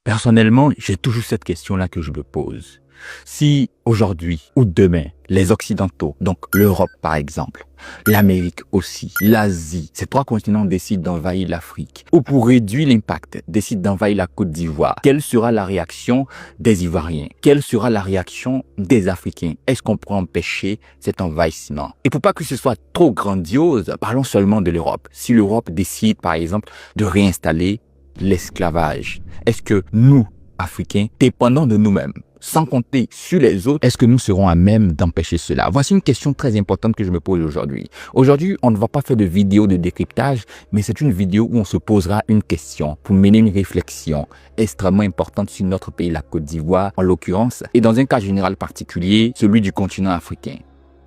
Personnellement, j'ai toujours cette question-là que je me pose. Si aujourd'hui ou demain, les Occidentaux, donc l'Europe par exemple, l'Amérique aussi, l'Asie, ces trois continents décident d'envahir l'Afrique, ou pour réduire l'impact, décident d'envahir la Côte d'Ivoire, quelle sera la réaction des Ivoiriens? Quelle sera la réaction des Africains? Est-ce qu'on pourra empêcher cet envahissement? Et pour pas que ce soit trop grandiose, parlons seulement de l'Europe. Si l'Europe décide par exemple de réinstaller l'esclavage, est-ce que nous, Africains, dépendants de nous-mêmes, sans compter sur les autres, est-ce que nous serons à même d'empêcher cela? Voici une question très importante que je me pose aujourd'hui. Aujourd'hui, on ne va pas faire de vidéo de décryptage, mais c'est une vidéo où on se posera une question pour mener une réflexion extrêmement importante sur notre pays, la Côte d'Ivoire, en l'occurrence, et dans un cas général particulier, celui du continent africain.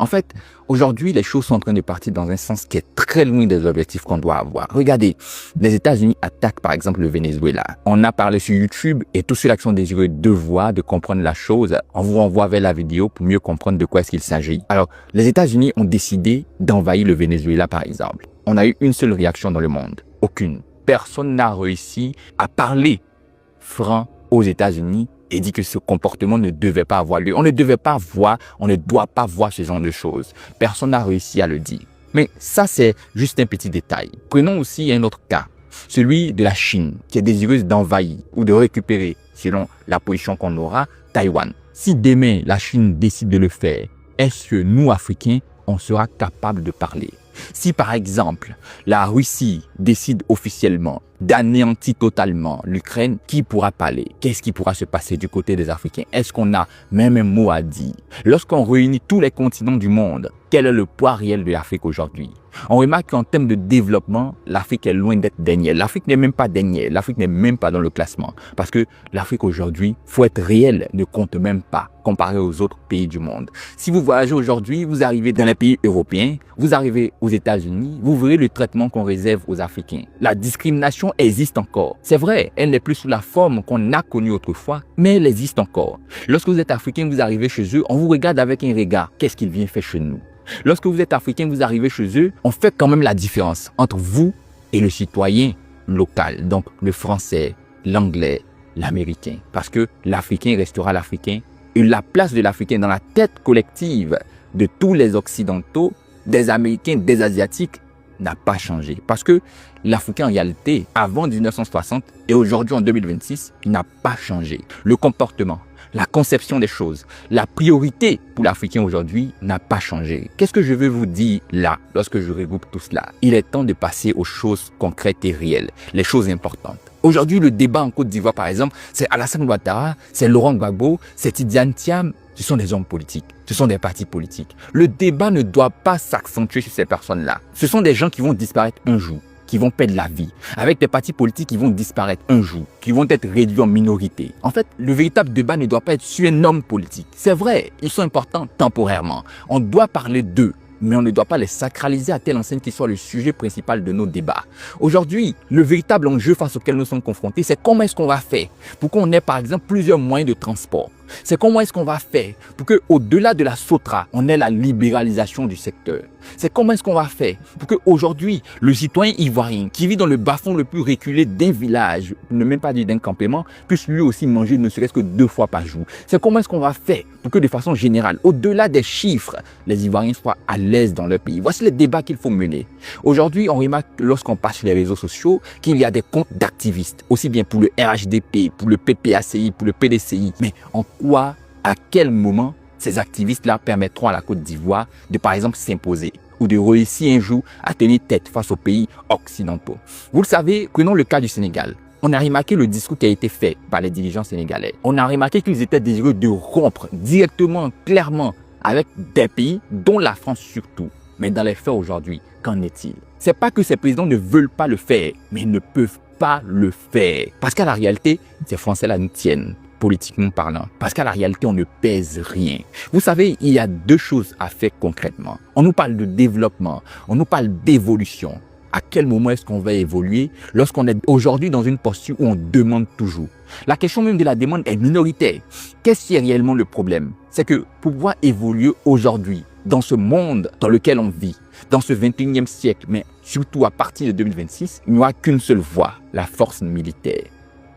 En fait, aujourd'hui, les choses sont en train de partir dans un sens qui est très loin des objectifs qu'on doit avoir. Regardez, les États-Unis attaquent par exemple le Venezuela. On a parlé sur YouTube et tous ceux qui sont désireux de voir, de comprendre la chose, on vous renvoie vers la vidéo pour mieux comprendre de quoi est-ce qu'il s'agit. Alors, les États-Unis ont décidé d'envahir le Venezuela par exemple. On a eu une seule réaction dans le monde. Aucune. Personne n'a réussi à parler franc aux États-Unis et dit que ce comportement ne devait pas avoir lieu. On ne devait pas voir, on ne doit pas voir ce genre de choses. Personne n'a réussi à le dire. Mais ça, c'est juste un petit détail. Prenons aussi un autre cas, celui de la Chine, qui est désireuse d'envahir ou de récupérer, selon la position qu'on aura, Taïwan. Si demain, la Chine décide de le faire, est-ce que nous, Africains, on sera capable de parler? Si par exemple, la Russie décide officiellement d'anéantir totalement l'Ukraine, qui pourra parler? Qu'est-ce qui pourra se passer du côté des Africains? Est-ce qu'on a même un mot à dire? Lorsqu'on réunit tous les continents du monde, quel est le poids réel de l'Afrique aujourd'hui? On remarque qu'en termes de développement, l'Afrique est loin d'être dernière. L'Afrique n'est même pas dernière. L'Afrique n'est même pas dans le classement. Parce que l'Afrique aujourd'hui, faut être réel, ne compte même pas comparé aux autres pays du monde. Si vous voyagez aujourd'hui, vous arrivez dans les pays européens, vous arrivez aux États-Unis, vous verrez le traitement qu'on réserve aux Africains. La discrimination existe encore. C'est vrai, elle n'est plus sous la forme qu'on a connue autrefois, mais elle existe encore. Lorsque vous êtes Africain, vous arrivez chez eux, on vous regarde avec un regard. Qu'est-ce qu'il vient faire chez nous? Lorsque vous êtes Africain, vous arrivez chez eux, on fait quand même la différence entre vous et le citoyen local, donc le français, l'anglais, l'américain. Parce que l'Africain restera l'Africain et la place de l'Africain dans la tête collective de tous les Occidentaux, des Américains, des Asiatiques, n'a pas changé. Parce que l'Africain, en réalité, avant 1960 et aujourd'hui en 2026, il n'a pas changé. Le comportement, la conception des choses, la priorité pour l'Africain aujourd'hui n'a pas changé. Qu'est-ce que je veux vous dire là, lorsque je regroupe tout cela? Il est temps de passer aux choses concrètes et réelles, les choses importantes. Aujourd'hui, le débat en Côte d'Ivoire, par exemple, c'est Alassane Ouattara, c'est Laurent Gbagbo, c'est Tidiane Thiam. Ce sont des hommes politiques, ce sont des partis politiques. Le débat ne doit pas s'accentuer sur ces personnes-là. Ce sont des gens qui vont disparaître un jour, qui vont perdre la vie, avec des partis politiques qui vont disparaître un jour, qui vont être réduits en minorité. En fait, le véritable débat ne doit pas être sur un homme politique. C'est vrai, ils sont importants temporairement. On doit parler d'eux, mais on ne doit pas les sacraliser à telle enseigne qu'ils soient le sujet principal de nos débats. Aujourd'hui, le véritable enjeu face auquel nous sommes confrontés, c'est comment est-ce qu'on va faire pour qu'on ait par exemple plusieurs moyens de transport. C'est comment est-ce qu'on va faire pour que, au-delà de la SOTRA, on ait la libéralisation du secteur. C'est comment est-ce qu'on va faire pour que aujourd'hui le citoyen ivoirien qui vit dans le bas-fond le plus reculé d'un village, ne même pas dire d'un campement, puisse lui aussi manger ne serait-ce que 2 fois par jour. C'est comment est-ce qu'on va faire pour que de façon générale, au-delà des chiffres, les Ivoiriens soient à l'aise dans leur pays. Voici les débats qu'il faut mener. Aujourd'hui, on remarque lorsqu'on passe sur les réseaux sociaux qu'il y a des comptes d'activistes, aussi bien pour le RHDP, pour le PPACI, pour le PDCI. Mais en quoi, à quel moment ces activistes-là permettront à la Côte d'Ivoire de, par exemple, s'imposer ou de réussir un jour à tenir tête face aux pays occidentaux? Vous le savez, prenons le cas du Sénégal. On a remarqué le discours qui a été fait par les dirigeants sénégalais. On a remarqué qu'ils étaient désireux de rompre directement, clairement, avec des pays, dont la France surtout. Mais dans les faits aujourd'hui, qu'en est-il? C'est pas que ces présidents ne veulent pas le faire, mais ils ne peuvent pas le faire. Parce qu'à la réalité, ces Français-là nous tiennent, politiquement parlant. Parce qu'à la réalité, on ne pèse rien. Vous savez, il y a 2 choses à faire concrètement. On nous parle de développement, on nous parle d'évolution. À quel moment est-ce qu'on va évoluer lorsqu'on est aujourd'hui dans une posture où on demande toujours? La question même de la demande est minoritaire. Qu'est-ce qui est réellement le problème? C'est que pour pouvoir évoluer aujourd'hui, dans ce monde dans lequel on vit, dans ce 21e siècle, mais surtout à partir de 2026, il n'y aura qu'une seule voie, la force militaire.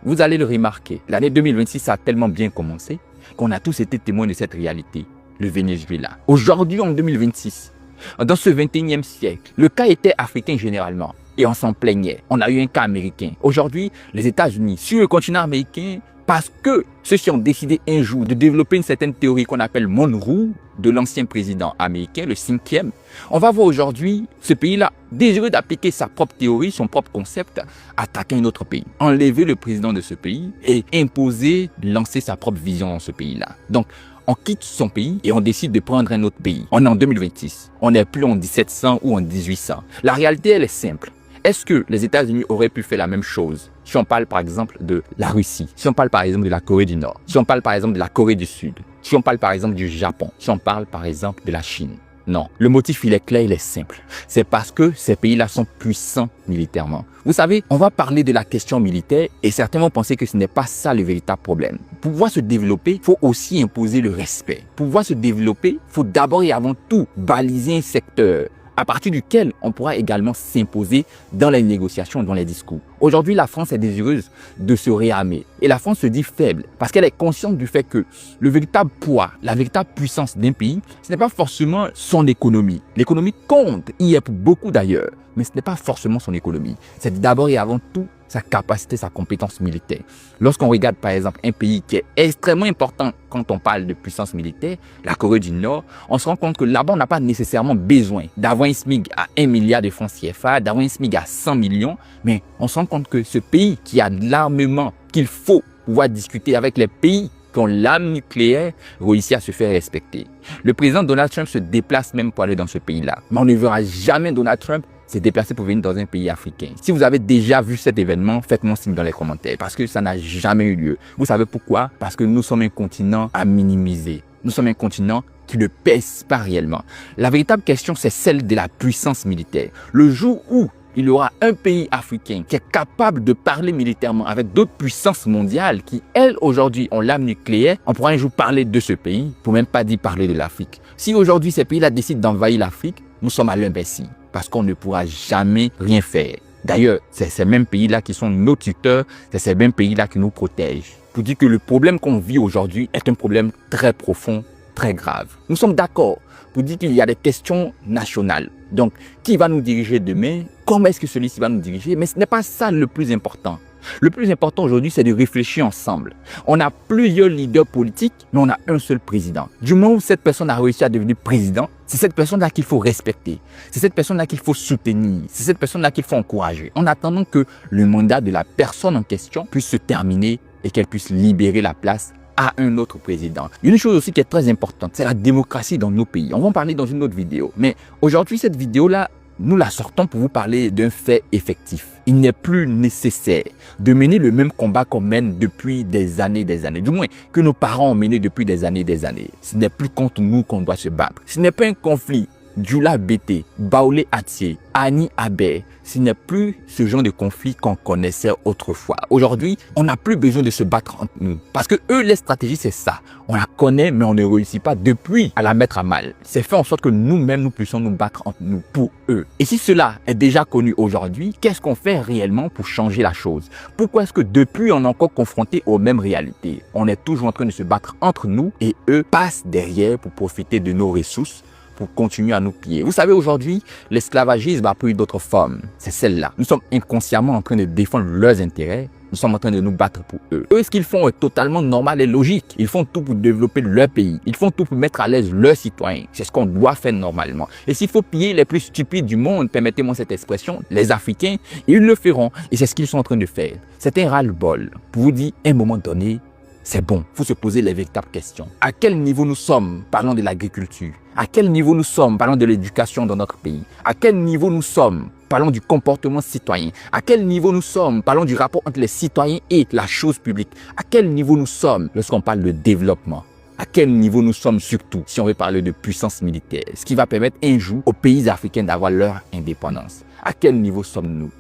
vous allez le remarquer, l'année 2026 a tellement bien commencé qu'on a tous été témoins de cette réalité, le Venezuela. Aujourd'hui, en 2026, dans ce 21e siècle, le cas était africain généralement et on s'en plaignait. On a eu un cas américain. Aujourd'hui, les États-Unis, sur le continent américain, parce que ceux-ci ont décidé un jour de développer une certaine théorie qu'on appelle Monroe, de l'ancien président américain, le 5e, on va voir aujourd'hui ce pays-là, désireux d'appliquer sa propre théorie, son propre concept, attaquer un autre pays, enlever le président de ce pays et imposer, lancer sa propre vision dans ce pays-là. Donc, on quitte son pays et on décide de prendre un autre pays. On est en 2026. On n'est plus en 1700 ou en 1800. La réalité, elle est simple. Est-ce que les États-Unis auraient pu faire la même chose si on parle par exemple de la Russie, si on parle par exemple de la Corée du Nord, si on parle par exemple de la Corée du Sud, si on parle par exemple du Japon, si on parle par exemple de la Chine? Non. Le motif, il est clair, il est simple. C'est parce que ces pays-là sont puissants militairement. Vous savez, on va parler de la question militaire et certains vont penser que ce n'est pas ça le véritable problème. Pour pouvoir se développer, il faut aussi imposer le respect. Pour pouvoir se développer, il faut d'abord et avant tout baliser un secteur à partir duquel on pourra également s'imposer dans les négociations, dans les discours. Aujourd'hui, la France est désireuse de se réarmer. Et la France se dit faible parce qu'elle est consciente du fait que le véritable poids, la véritable puissance d'un pays, ce n'est pas forcément son économie. L'économie compte, il y est pour beaucoup d'ailleurs, mais ce n'est pas forcément son économie. C'est d'abord et avant tout sa capacité, sa compétence militaire. Lorsqu'on regarde par exemple un pays qui est extrêmement important quand on parle de puissance militaire, la Corée du Nord, on se rend compte que là-bas on n'a pas nécessairement besoin d'avoir un SMIC à 1 milliard de francs CFA, d'avoir un SMIC à 100 millions, mais on se rend compte que ce pays qui a de l'armement qu'il faut pouvoir discuter avec les pays qui ont l'arme nucléaire réussit à se faire respecter. Le président Donald Trump se déplace même pour aller dans ce pays-là, mais on ne verra jamais Donald Trump s'est déplacé pour venir dans un pays africain. Si vous avez déjà vu cet événement, faites-moi signe dans les commentaires parce que ça n'a jamais eu lieu. Vous savez pourquoi? Parce que nous sommes un continent à minimiser. Nous sommes un continent qui ne pèse pas réellement. La véritable question, c'est celle de la puissance militaire. Le jour où il y aura un pays africain qui est capable de parler militairement avec d'autres puissances mondiales qui, elles, aujourd'hui, ont l'arme nucléaire, on pourra un jour parler de ce pays, pour même pas dire parler de l'Afrique. Si aujourd'hui, ces pays-là décident d'envahir l'Afrique, nous sommes à l'imbécile parce qu'on ne pourra jamais rien faire. D'ailleurs, c'est ces mêmes pays-là qui sont nos tuteurs, c'est ces mêmes pays-là qui nous protègent. Pour dire que le problème qu'on vit aujourd'hui est un problème très profond, très grave. Nous sommes d'accord pour dire qu'il y a des questions nationales. Donc, qui va nous diriger demain? Comment est-ce que celui-ci va nous diriger? Mais ce n'est pas ça le plus important. Le plus important aujourd'hui, c'est de réfléchir ensemble. On a plusieurs leaders politiques, mais on a un seul président. Du moment où cette personne a réussi à devenir président, c'est cette personne-là qu'il faut respecter. C'est cette personne-là qu'il faut soutenir. C'est cette personne-là qu'il faut encourager. En attendant que le mandat de la personne en question puisse se terminer et qu'elle puisse libérer la place à un autre président. Une chose aussi qui est très importante, c'est la démocratie dans nos pays. On va en parler dans une autre vidéo. Mais aujourd'hui, cette vidéo-là, nous la sortons pour vous parler d'un fait effectif. Il n'est plus nécessaire de mener le même combat qu'on mène depuis des années, du moins que nos parents ont mené depuis des années. Ce n'est plus contre nous qu'on doit se battre. Ce n'est pas un conflit. Djoula Bété, Baoulé Atié, Annie Abé, ce n'est plus ce genre de conflit qu'on connaissait autrefois. Aujourd'hui, on n'a plus besoin de se battre entre nous. Parce que eux, les stratégies, c'est ça. On la connaît, mais on ne réussit pas depuis à la mettre à mal. C'est fait en sorte que nous-mêmes, nous puissions nous battre entre nous pour eux. Et si cela est déjà connu aujourd'hui, qu'est-ce qu'on fait réellement pour changer la chose? Pourquoi est-ce que depuis, on est encore confronté aux mêmes réalités? On est toujours en train de se battre entre nous et eux passent derrière pour profiter de nos ressources, pour continuer à nous piller. Vous savez, aujourd'hui, l'esclavagisme a pris d'autres formes. C'est celle-là. Nous sommes inconsciemment en train de défendre leurs intérêts. Nous sommes en train de nous battre pour eux. Eux, ce qu'ils font est totalement normal et logique. Ils font tout pour développer leur pays. Ils font tout pour mettre à l'aise leurs citoyens. C'est ce qu'on doit faire normalement. Et s'il faut piller les plus stupides du monde, permettez-moi cette expression, les Africains, ils le feront. Et c'est ce qu'ils sont en train de faire. C'est un ras-le-bol. Pour vous dire, à un moment donné, c'est bon, il faut se poser les véritables questions. À quel niveau nous sommes, parlant de l'agriculture? À quel niveau nous sommes, parlant de l'éducation dans notre pays? À quel niveau nous sommes, parlons du comportement citoyen? À quel niveau nous sommes, parlons du rapport entre les citoyens et la chose publique? À quel niveau nous sommes lorsqu'on parle de développement? À quel niveau nous sommes surtout si on veut parler de puissance militaire? Ce qui va permettre un jour aux pays africains d'avoir leur indépendance. À quel niveau sommes-nous?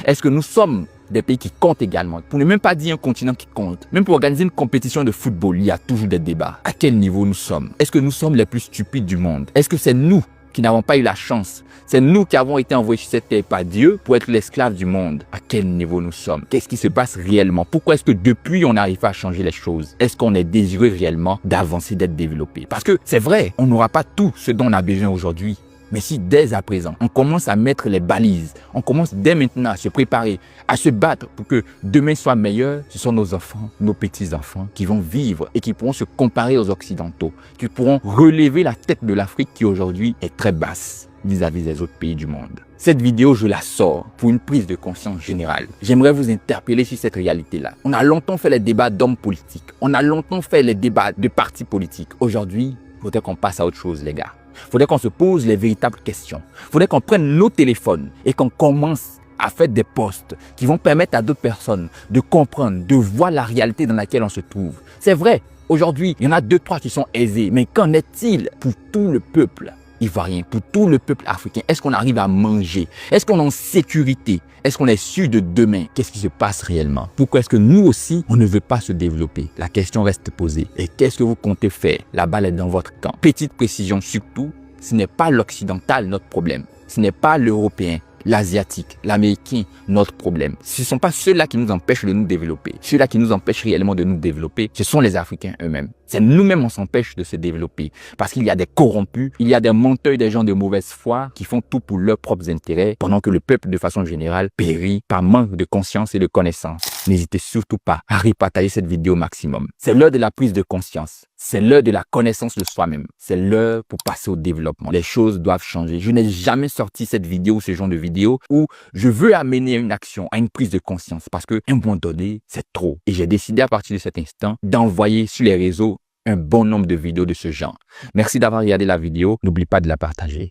Est-ce que nous sommes des pays qui comptent également? Pour ne même pas dire un continent qui compte. Même pour organiser une compétition de football, il y a toujours des débats. À quel niveau nous sommes? Est-ce que nous sommes les plus stupides du monde? Est-ce que c'est nous qui n'avons pas eu la chance. C'est nous qui avons été envoyés sur cette terre par Dieu pour être l'esclave du monde. À quel niveau nous sommes? Qu'est-ce qui se passe réellement? Pourquoi est-ce que depuis on n'arrive pas à changer les choses? Est-ce qu'on est désireux réellement d'avancer, d'être développé? Parce que c'est vrai, on n'aura pas tout ce dont on a besoin aujourd'hui. Mais si dès à présent, on commence à mettre les balises, on commence dès maintenant à se préparer, à se battre pour que demain soit meilleur, ce sont nos enfants, nos petits-enfants qui vont vivre et qui pourront se comparer aux Occidentaux, qui pourront relever la tête de l'Afrique qui aujourd'hui est très basse vis-à-vis des autres pays du monde. Cette vidéo, je la sors pour une prise de conscience générale. J'aimerais vous interpeller sur cette réalité-là. On a longtemps fait les débats d'hommes politiques. On a longtemps fait les débats de partis politiques. Aujourd'hui, il faudrait qu'on passe à autre chose, les gars. Il faudrait qu'on se pose les véritables questions. Il faudrait qu'on prenne nos téléphones et qu'on commence à faire des posts qui vont permettre à d'autres personnes de comprendre, de voir la réalité dans laquelle on se trouve. C'est vrai, aujourd'hui, il y en a 2-3 qui sont aisés. Mais qu'en est-il pour tout le peuple ivoirien, pour tout le peuple africain? Est-ce qu'on arrive à manger? Est-ce qu'on est en sécurité? Est-ce qu'on est sûr de demain? Qu'est-ce qui se passe réellement? Pourquoi est-ce que nous aussi, on ne veut pas se développer? La question reste posée. Et qu'est-ce que vous comptez faire? La balle est dans votre camp. Petite précision surtout, ce n'est pas l'occidental notre problème. Ce n'est pas l'européen, l'asiatique, l'américain notre problème. Ce ne sont pas ceux-là qui nous empêchent de nous développer. Ceux-là qui nous empêchent réellement de nous développer, ce sont les Africains eux-mêmes. C'est nous-mêmes on s'empêche de se développer. Parce qu'il y a des corrompus, il y a des menteurs, des gens de mauvaise foi qui font tout pour leurs propres intérêts pendant que le peuple de façon générale périt par manque de conscience et de connaissance. N'hésitez surtout pas à repartager cette vidéo au maximum. C'est l'heure de la prise de conscience. C'est l'heure de la connaissance de soi-même. C'est l'heure pour passer au développement. Les choses doivent changer. Je n'ai jamais sorti cette vidéo ou ce genre de vidéo où je veux amener une action, à une prise de conscience parce qu'à un moment donné, c'est trop. Et j'ai décidé à partir de cet instant d'envoyer sur les réseaux un bon nombre de vidéos de ce genre. Merci d'avoir regardé la vidéo. N'oublie pas de la partager.